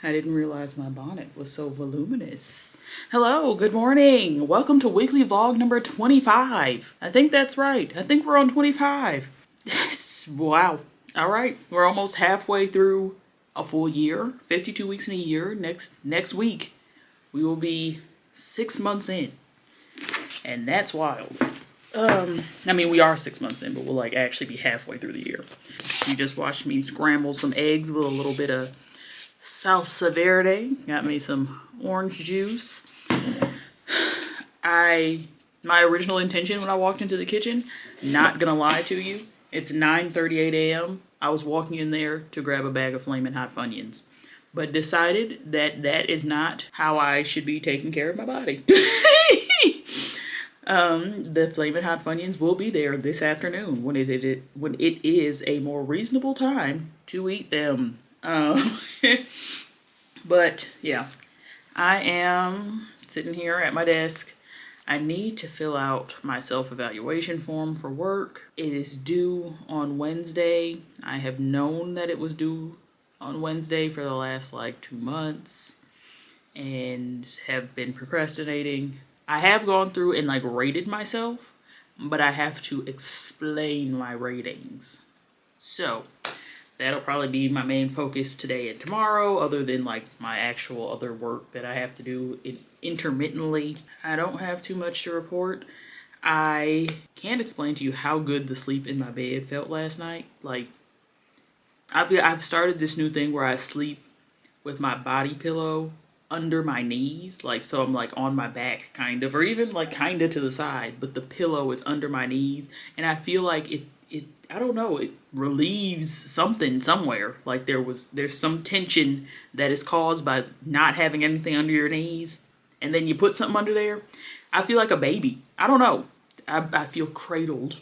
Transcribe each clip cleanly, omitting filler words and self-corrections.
I didn't realize my bonnet was so voluminous. Hello, good morning. Welcome to weekly vlog number 25. I think that's right. I think we're on 25. Wow. All right. We're almost halfway through a full year, 52 weeks in a year. Next week, we will be 6 months in. And that's wild. I mean, we are 6 months in, but we'll like actually be halfway through the year. You just watched me scramble some eggs with a little bit of salsa verde. Got me some orange juice. My original intention when I walked into the kitchen, not gonna lie to you, it's 9:38 a.m. I was walking in there to grab a bag of Flamin' Hot Funyuns, but decided that that is not how I should be taking care of my body. The Flamin' Hot Funyuns will be there this afternoon when it is a more reasonable time to eat them. But yeah, I am sitting here at my desk. I need to fill out my self-evaluation form for work. It is due on Wednesday. I have known that it was due on Wednesday for the last like 2 months and have been procrastinating. I have gone through and like rated myself, but I have to explain my ratings. So that'll probably be my main focus today and tomorrow, other than like my actual other work that I have to do intermittently. I don't have too much to report. I can't explain to you how good the sleep in my bed felt last night. Like, I've started this new thing where I sleep with my body pillow under my knees, like, so I'm like on my back kind of, or even like kind of to the side, but the pillow is under my knees, and I feel like it I don't know, it relieves something somewhere. Like there's some tension that is caused by not having anything under your knees, and then you put something under there. I feel like a baby. I don't know. I feel cradled.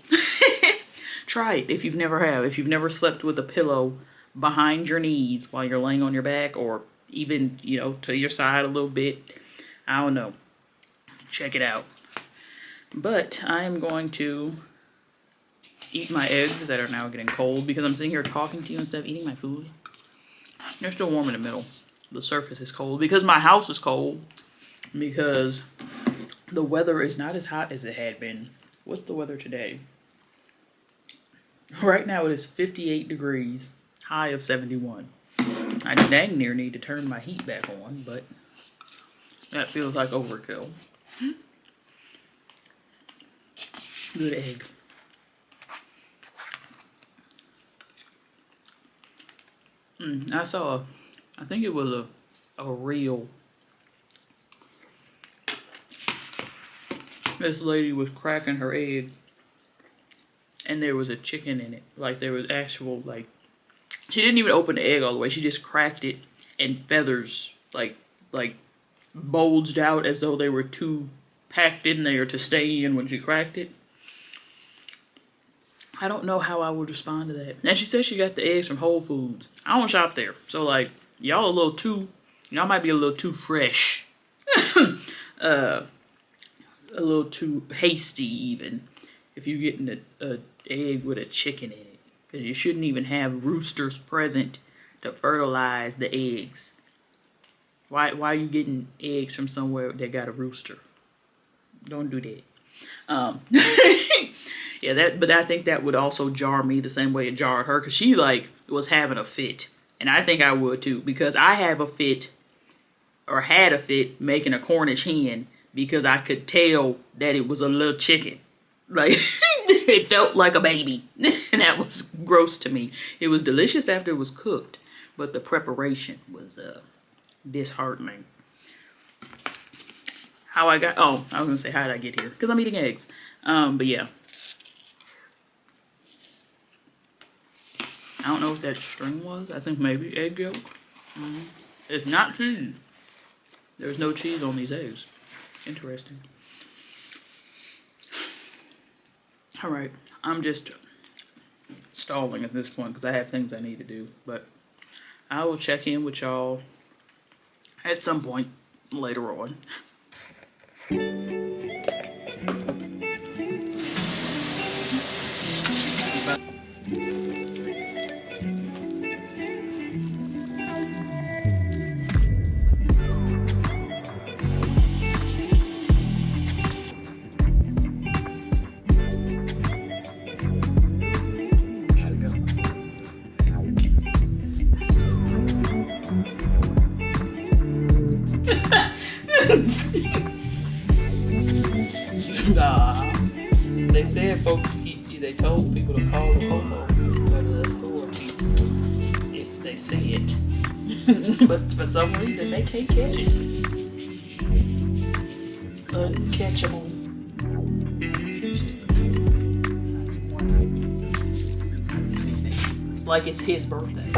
Try it if you've never slept with a pillow behind your knees while you're laying on your back, or even, you know, to your side a little bit. I don't know. Check it out. But I am going to eat my eggs that are now getting cold because I'm sitting here talking to you instead of eating my food. They're still warm in the middle. The surface is cold because my house is cold, because the weather is not as hot as it had been. What's the weather today? Right now it is 58 degrees, high of 71. I dang near need to turn my heat back on, but that feels like overkill. Good egg. I saw, I think it was a reel. This lady was cracking her egg, and there was a chicken in it. Like, there was actual, like, she didn't even open the egg all the way. She just cracked it, and feathers, like bulged out as though they were too packed in there to stay in when she cracked it. I don't know how I would respond to that. And she said she got the eggs from Whole Foods. I don't shop there. So, like, y'all might be a little too fresh. A little too hasty, even, if you're getting a egg with a chicken in it. Because you shouldn't even have roosters present to fertilize the eggs. Why are you getting eggs from somewhere that got a rooster? Don't do that. Yeah, but I think that would also jar me the same way it jarred her, because she like was having a fit, and I think I would too, because I have a fit, or had a fit, making a Cornish hen, because I could tell that it was a little chicken. Like, it felt like a baby, and that was gross to me. It was delicious after it was cooked, but the preparation was disheartening. I was gonna say, how did I get here? Because I'm eating eggs. But yeah. I don't know what that string was. I think maybe egg yolk. It's not cheese. There's no cheese on these eggs. Interesting. Alright, I'm just stalling at this point because I have things I need to do. But I will check in with y'all at some point later on. said folks, they told people to call the homo or the authorities if they see it. But for some reason, they can't catch it. Uncatchable. Like it's his birthday.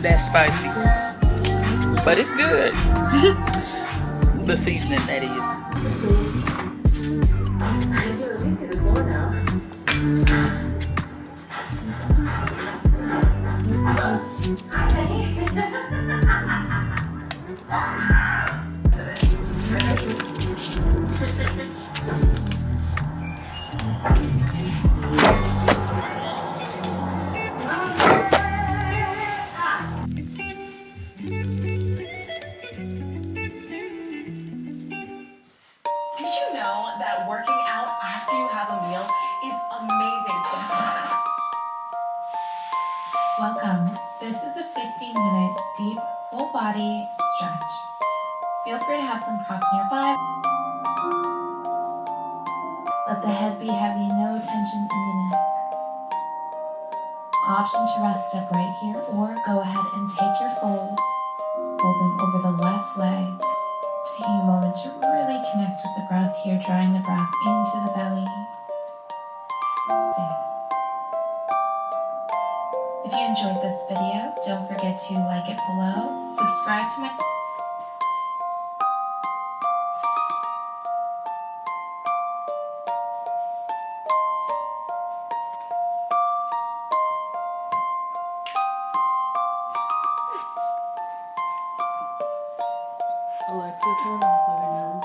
That's spicy, but it's good. The seasoning, that is. Welcome. This is a 15-minute deep, full body stretch. Feel free to have some props nearby. Let the head be heavy, no tension in the neck. Option to rest up right here, or go ahead and take your fold, folding over the left leg. Taking a moment to really connect with the breath here, drawing the breath into the belly. If you enjoyed this video, don't forget to like it below, subscribe to my Alexa, turn off living room.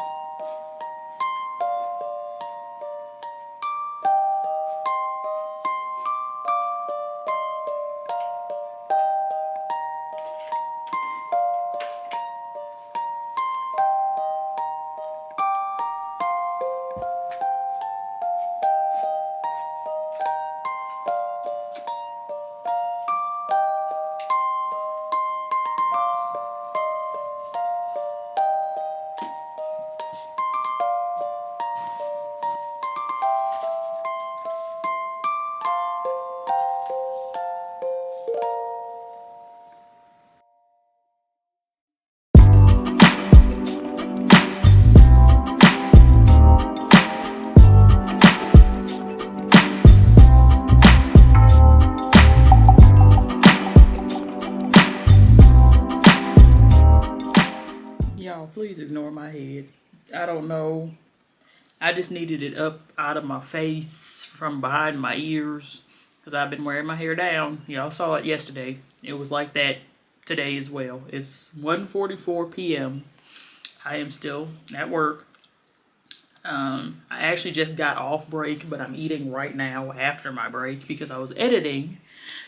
Y'all, please ignore my head. I don't know. I just needed it up out of my face from behind my ears because I've been wearing my hair down. Y'all saw it yesterday. It was like that today as well. It's 1:44 p.m. I am still at work. I actually just got off break, but I'm eating right now after my break because I was editing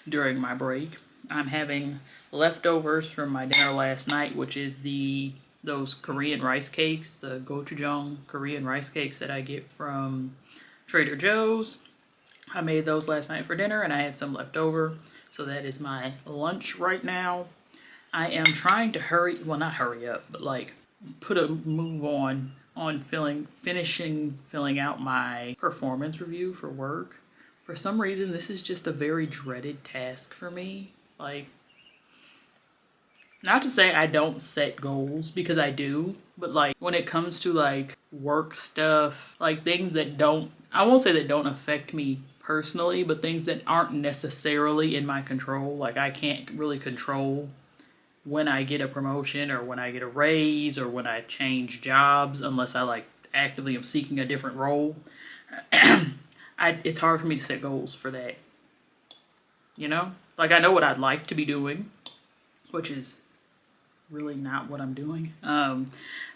during my break. I'm having leftovers from my dinner last night, which is the those Korean rice cakes, the gochujang Korean rice cakes that I get from Trader Joe's. I made those last night for dinner and I had some left over. So that is my lunch right now. I am trying to not hurry up, but like put a move on finishing filling out my performance review for work. For some reason, this is just a very dreaded task for me. Like, not to say I don't set goals, because I do, but like when it comes to like work stuff, like things that I won't say that don't affect me personally, but things that aren't necessarily in my control. Like I can't really control when I get a promotion or when I get a raise or when I change jobs, unless I like actively am seeking a different role. It's hard for me to set goals for that. You know? Like I know what I'd like to be doing, which is really not what I'm doing. Not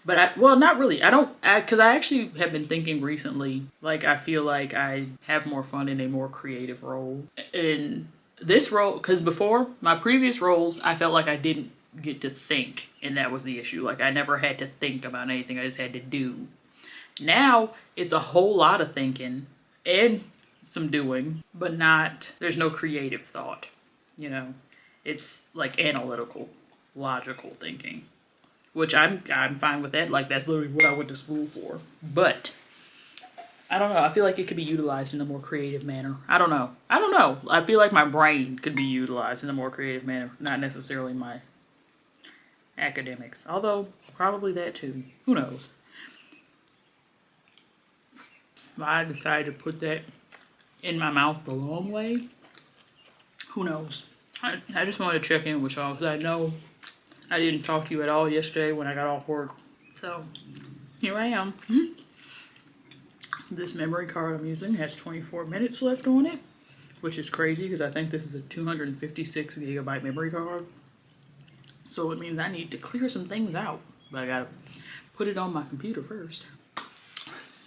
really. Because I actually have been thinking recently, like I feel like I have more fun in a more creative role. In this role, because before, my previous roles, I felt like I didn't get to think, and that was the issue. Like I never had to think about anything, I just had to do. Now, it's a whole lot of thinking and some doing, but there's no creative thought, you know? It's like analytical, logical thinking, which I'm fine with that. Like that's literally what I went to school for. But I don't know. I feel like it could be utilized in a more creative manner. I don't know. I feel like my brain could be utilized in a more creative manner, not necessarily my academics. Although probably that too. Who knows? I decided to put that in my mouth the long way. Who knows? I just wanted to check in with y'all because I know I didn't talk to you at all yesterday when I got off work. So here I am. This memory card I'm using has 24 minutes left on it, which is crazy because I think this is a 256 gigabyte memory card. So it means I need to clear some things out, but I gotta put it on my computer first.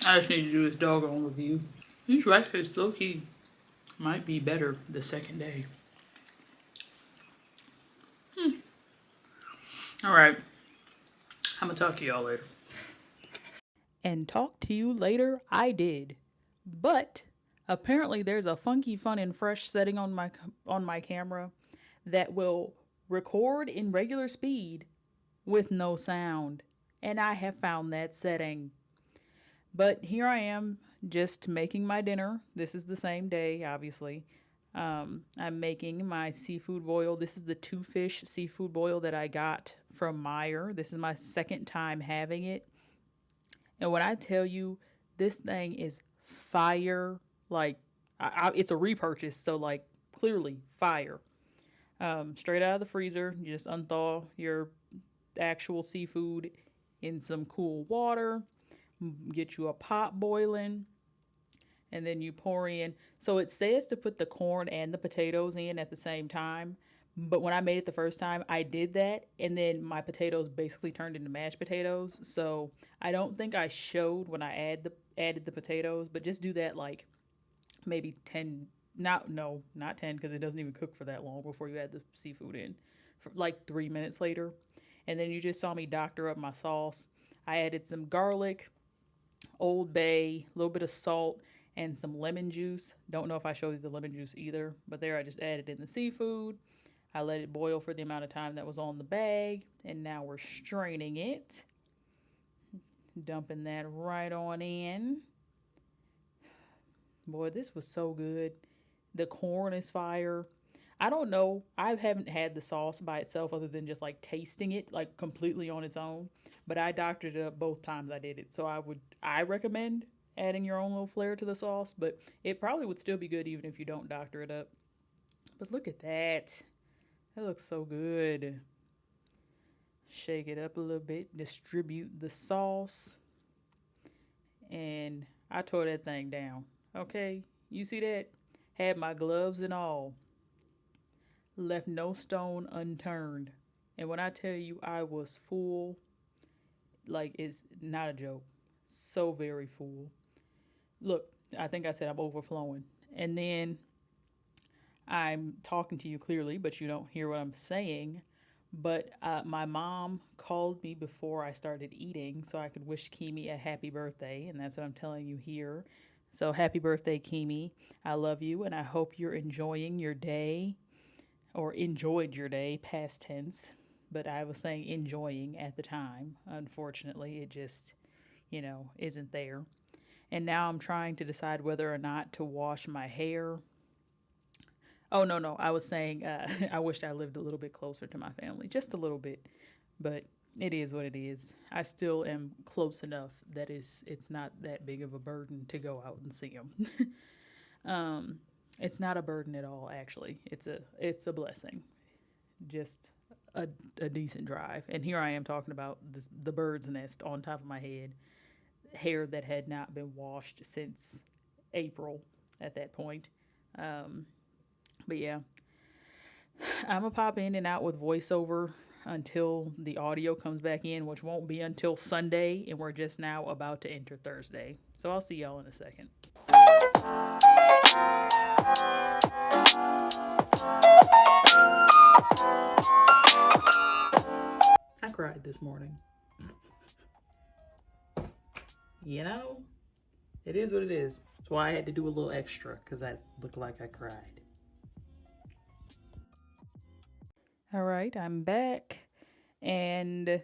I just need to do this doggone review. These rice cakes low-key might be better the second day. Alright. I'm gonna talk to y'all later. And talk to you later I did. But apparently there's a funky fun and fresh setting on my camera that will record in regular speed with no sound. And I have found that setting. But here I am just making my dinner. This is the same day, obviously. I'm making my seafood boil. This is the 2-fish seafood boil that I got from Meijer. This is my second time having it. And when I tell you, this thing is fire. Like, it's a repurchase, so like clearly fire. Straight out of the freezer, you just unthaw your actual seafood in some cool water. Get you a pot boiling, and then you pour in. So it says to put the corn and the potatoes in at the same time. But when I made it the first time, I did that, and then my potatoes basically turned into mashed potatoes. So I don't think I showed when I added the potatoes, but just do that like maybe 10. Not 10, because it doesn't even cook for that long before you add the seafood in. For like 3 minutes later, and then you just saw me doctor up my sauce. I added some garlic, Old Bay, a little bit of salt, and some lemon juice. Don't know if I showed you the lemon juice either, but there I just added in the seafood. I let it boil for the amount of time that was on the bag, and now we're straining it. Dumping that right on in. Boy, this was so good. The corn is fire. I don't know. I haven't had the sauce by itself other than just like tasting it like completely on its own. But I doctored it up both times I did it. So I recommend adding your own little flair to the sauce, but it probably would still be good even if you don't doctor it up. But look at that. That looks so good. Shake it up a little bit, distribute the sauce. And I tore that thing down. Okay, you see that? Had my gloves and all. Left no stone unturned. And when I tell you I was full, like it's not a joke. So very full. Look, I think I said I'm overflowing. And then I'm talking to you clearly, but you don't hear what I'm saying. But my mom called me before I started eating so I could wish Kimi a happy birthday, and that's what I'm telling you here. So happy birthday, Kimi. I love you, and I hope you're enjoying your day, or enjoyed your day, past tense. But I was saying enjoying at the time. Unfortunately, it just, isn't there. And now I'm trying to decide whether or not to wash my hair. Oh, no, no. I was saying I wished I lived a little bit closer to my family, just a little bit. But it is what it is. I still am close enough that it's not that big of a burden to go out and see them. It's not a burden at all, actually. It's a blessing. Just a decent drive. And here I am talking about the bird's nest on top of my head, hair that had not been washed since April at that point. But yeah, I'm gonna pop in and out with voiceover until the audio comes back in, which won't be until Sunday, and we're just now about to enter Thursday. So I'll see y'all in a second. I cried this morning. It is what it is. That's why I had to do a little extra, because I looked like I cried. All right, I'm back. And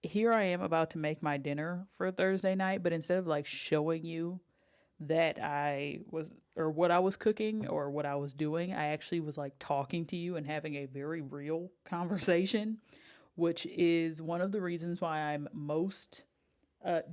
here I am about to make my dinner for Thursday night, but instead of like showing you that what I was cooking or what I was doing, I actually was like talking to you and having a very real conversation, which is one of the reasons why I'm most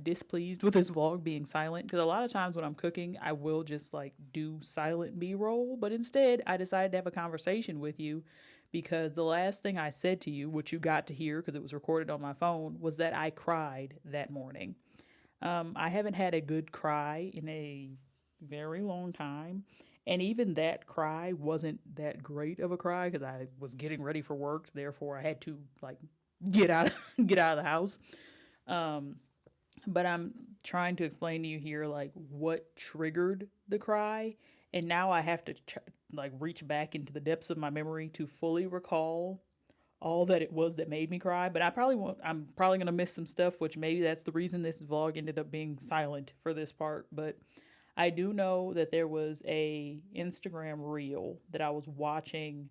displeased with this vlog being silent. Because a lot of times when I'm cooking, I will just like do silent B-roll, but instead I decided to have a conversation with you because the last thing I said to you, which you got to hear because it was recorded on my phone, was that I cried that morning. I haven't had a good cry in a very long time. And even that cry wasn't that great of a cry because I was getting ready for work. Therefore, I had to like get out of the house. But I'm trying to explain to you here like what triggered the cry, and now I have to like reach back into the depths of my memory to fully recall all that it was that made me cry. But I probably won't. I'm probably gonna miss some stuff, which maybe that's the reason this vlog ended up being silent for this part. But I do know that there was a Instagram reel that I was watching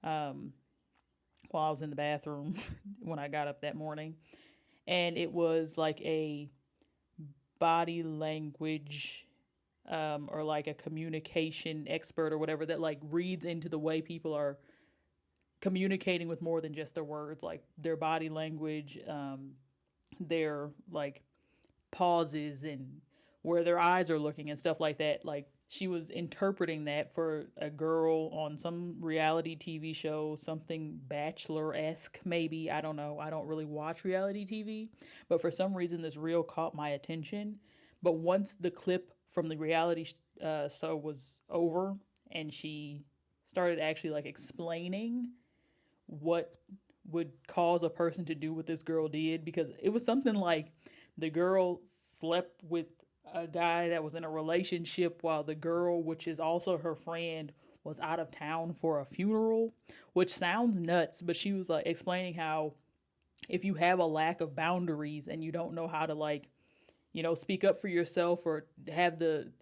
while I was in the bathroom when I got up that morning, and it was like a body language or like a communication expert or whatever that like reads into the way people are communicating with more than just their words, like their body language, their like pauses and where their eyes are looking and stuff like that. Like she was interpreting that for a girl on some reality TV show, something Bachelor-esque maybe. I don't know. I don't really watch reality TV, but for some reason this reel caught my attention. But once the clip from the reality show was over and she started actually like explaining what would cause a person to do what this girl did, because it was something like the girl slept with a guy that was in a relationship while the girl, which is also her friend, was out of town for a funeral, which sounds nuts, but she was like explaining how if you have a lack of boundaries and you don't know how to like, speak up for yourself or have the,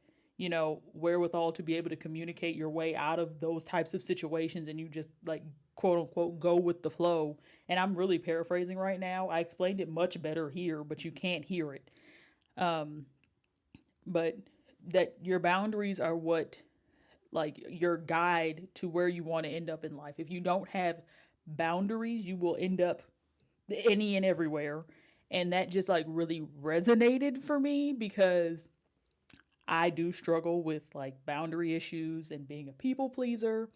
wherewithal to be able to communicate your way out of those types of situations and you just like quote unquote go with the flow. And I'm really paraphrasing right now. I explained it much better here, but you can't hear it. But that your boundaries are what like your guide to where you want to end up in life. If you don't have boundaries, you will end up any and everywhere. And that just like really resonated for me because I do struggle with like boundary issues and being a people pleaser.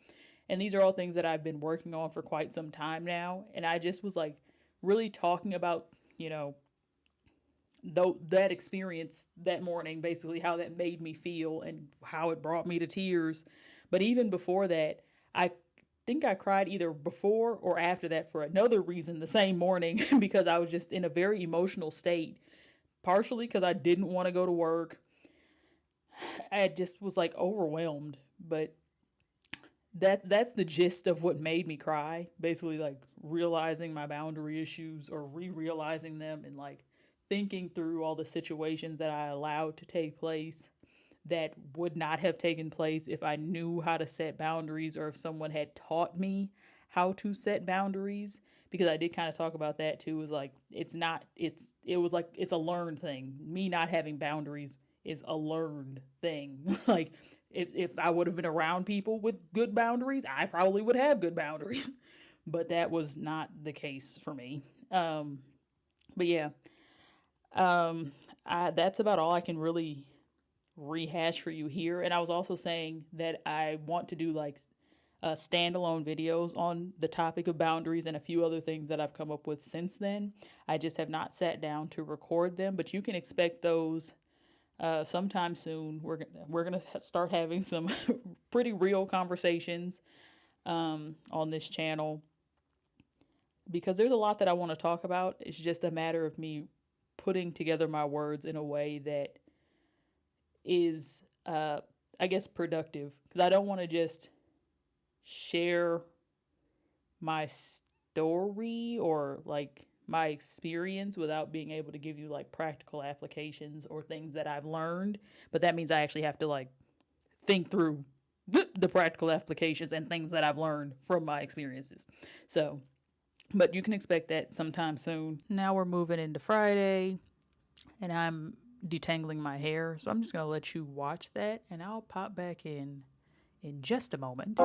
And these are all things that I've been working on for quite some time now. And I just was like really talking about, though that experience that morning, basically how that made me feel and how it brought me to tears. But even before that, I think I cried either before or after that for another reason the same morning because I was just in a very emotional state. Partially because I didn't want to go to work. I just was like overwhelmed. But that's the gist of what made me cry. Basically, like realizing my boundary issues or re-realizing them, and like thinking through all the situations that I allowed to take place that would not have taken place if I knew how to set boundaries or if someone had taught me how to set boundaries. Because I did kind of talk about that too. Is like it was like it's a learned thing. Me not having boundaries is a learned thing. Like if I would have been around people with good boundaries, I probably would have good boundaries. But that was not the case for me. But yeah, that's about all I can really rehash for you here. And I was also saying that I want to do like standalone videos on the topic of boundaries and a few other things that I've come up with since then. I just have not sat down to record them, but you can expect those sometime soon. We're gonna start having some pretty real conversations on this channel because there's a lot that I want to talk about. It's just a matter of me putting together my words in a way that is, I guess, productive. Because I don't want to just share my story or like my experience without being able to give you like practical applications or things that I've learned. But that means I actually have to like think through the practical applications and things that I've learned from my experiences. So, but you can expect that sometime soon. Now we're moving into Friday and I'm detangling my hair. So I'm just going to let you watch that and I'll pop back in just a moment.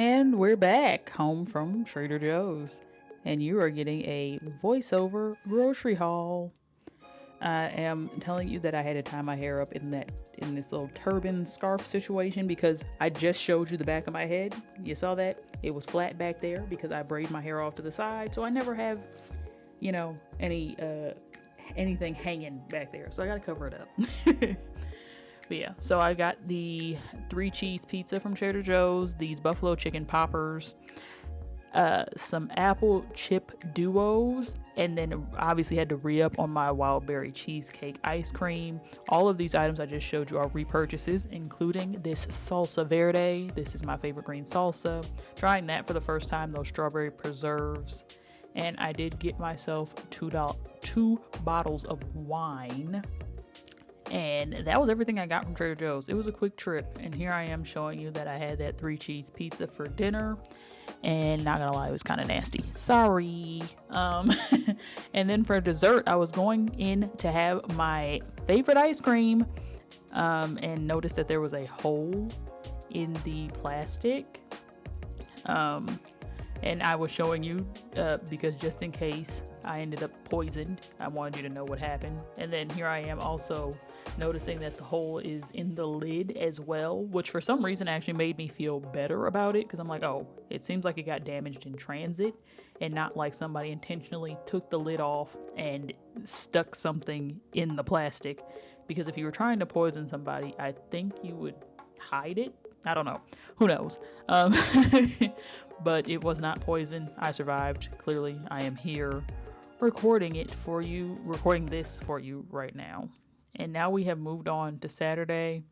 And we're back home from Trader Joe's, and you are getting a voiceover grocery haul. I am telling you that I had to tie my hair up in this little turban scarf situation because I just showed you the back of my head. You saw that? It was flat back there because I braid my hair off to the side, so I never have, anything hanging back there. So I gotta cover it up. But yeah, so I got the 3 cheese pizza from Trader Joe's, these buffalo chicken poppers, some apple chip duos, and then obviously had to re-up on my wild berry cheesecake ice cream. All of these items I just showed you are repurchases, including this salsa verde. This is my favorite green salsa. Trying that for the first time, those strawberry preserves. And I did get myself 2 bottles of wine. And that was everything I got from Trader Joe's. It was a quick trip, and here I am showing you that I had that 3 cheese pizza for dinner, and not gonna lie, it was kind of nasty. Sorry. And then for dessert, I was going in to have my favorite ice cream, and noticed that there was a hole in the plastic. And I was showing you because just in case I ended up poisoned, I wanted you to know what happened. And then here I am also noticing that the hole is in the lid as well, which for some reason actually made me feel better about it because I'm like, oh, it seems like it got damaged in transit and not like somebody intentionally took the lid off and stuck something in the plastic. Because if you were trying to poison somebody, I think you would hide it. I don't know. Who knows? But it was not poison. I survived. Clearly, I am here recording this for you right now. And now we have moved on to Saturday,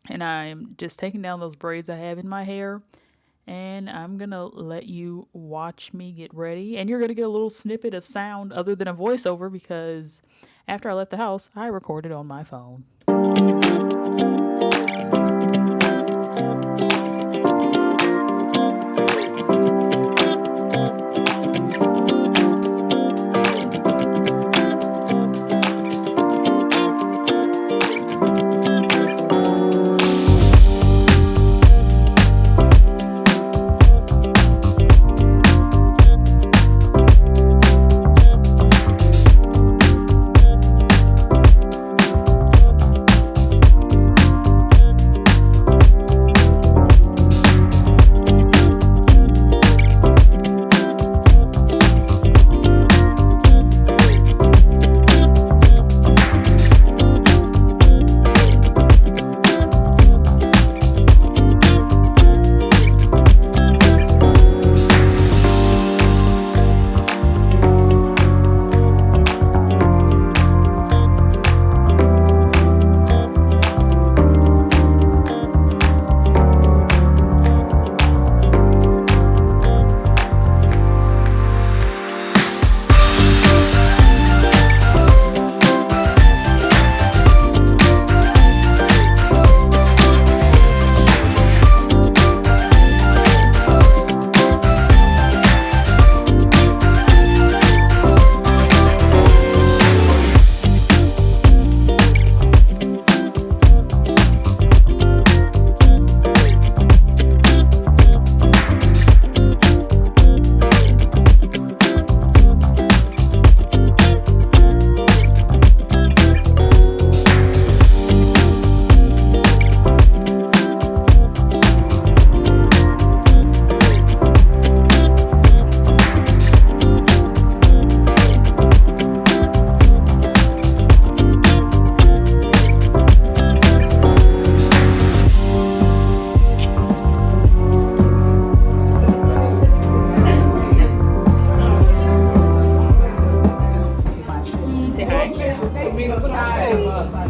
and I'm just taking down those braids I have in my hair, and I'm gonna let you watch me get ready. And you're gonna get a little snippet of sound other than a voiceover, because after I left the house, I recorded on my phone.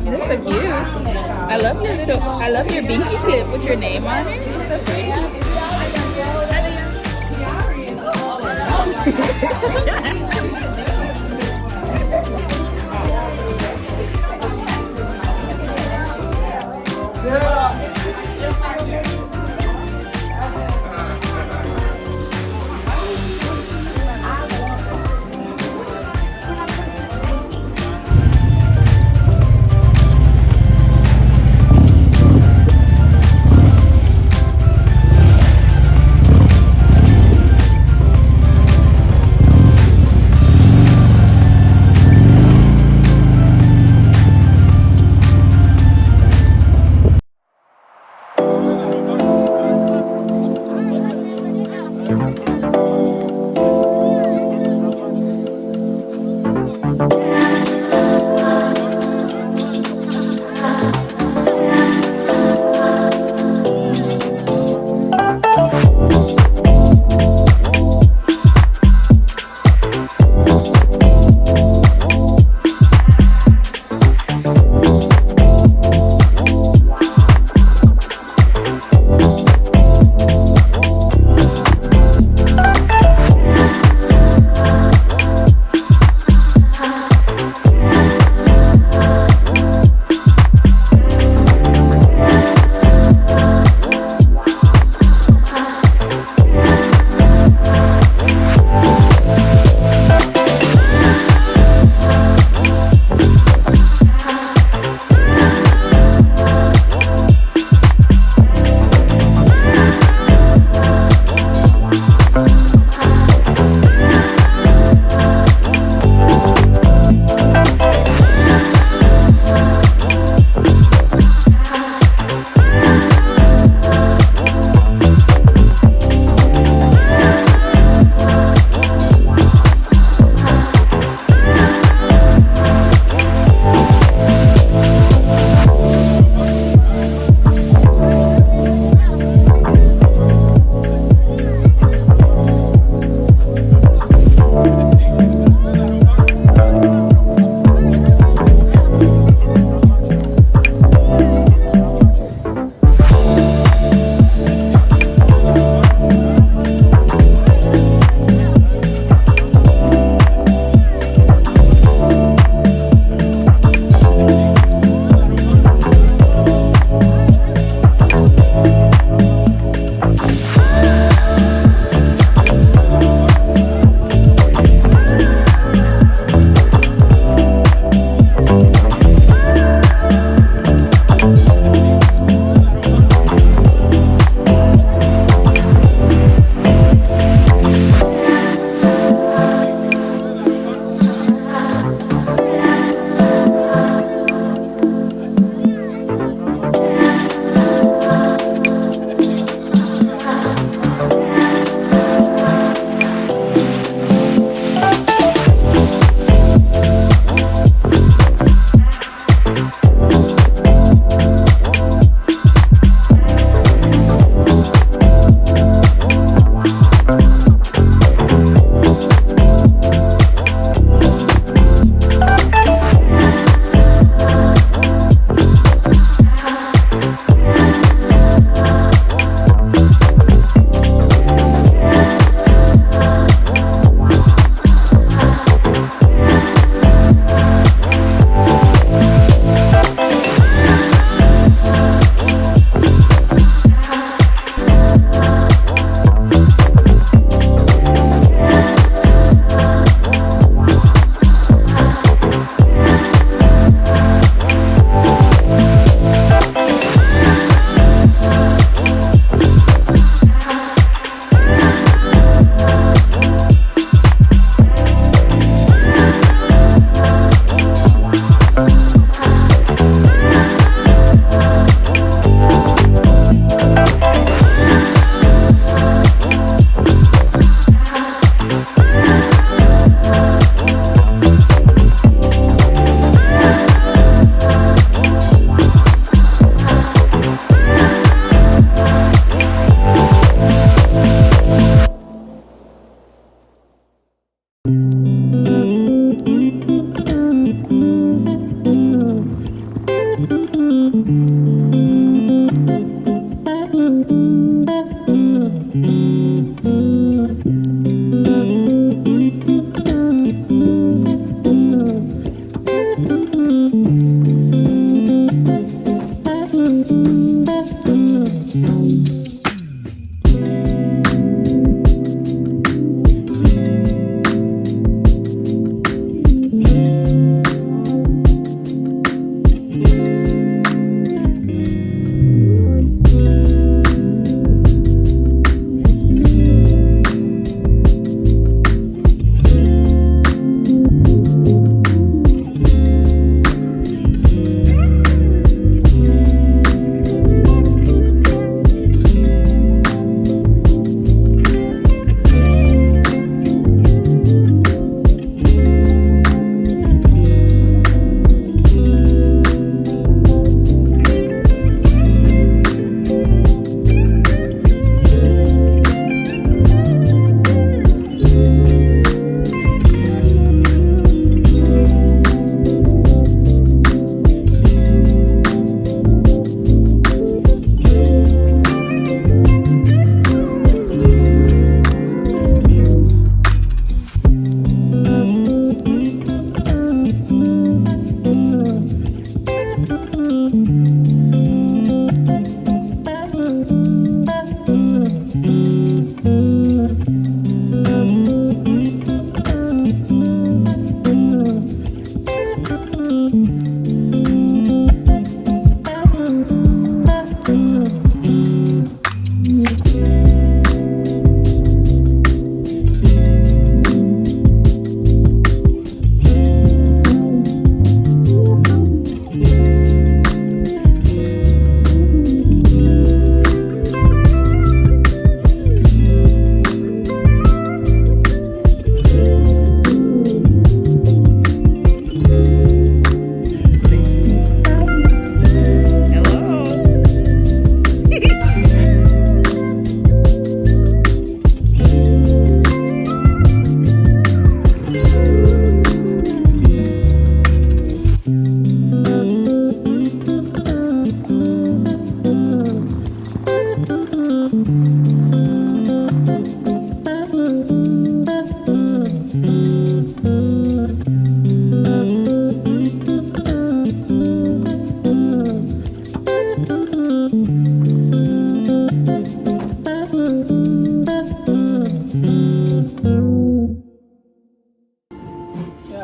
That's so cute. I love your binky clip with your name on it. It's so pretty.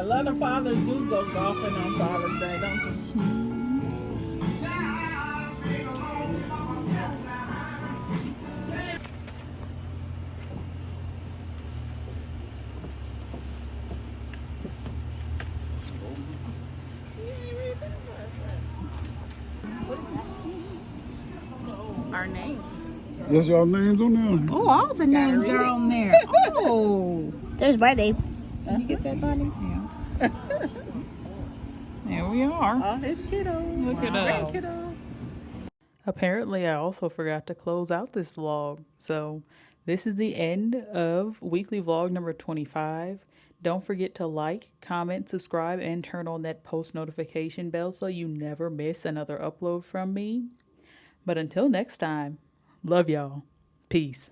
lot of fathers do go golfing on Father's Day, don't they? Our names. Yes, y'all names on there. Oh, all the names are on there. Oh. There's my name. Can you get that, buddy? Yeah. There we are. All his kiddos. Look at us. Kiddos. Apparently, I also forgot to close out this vlog. So, this is the end of weekly vlog number 25. Don't forget to like, comment, subscribe, and turn on that post notification bell so you never miss another upload from me. But until next time, love y'all. Peace.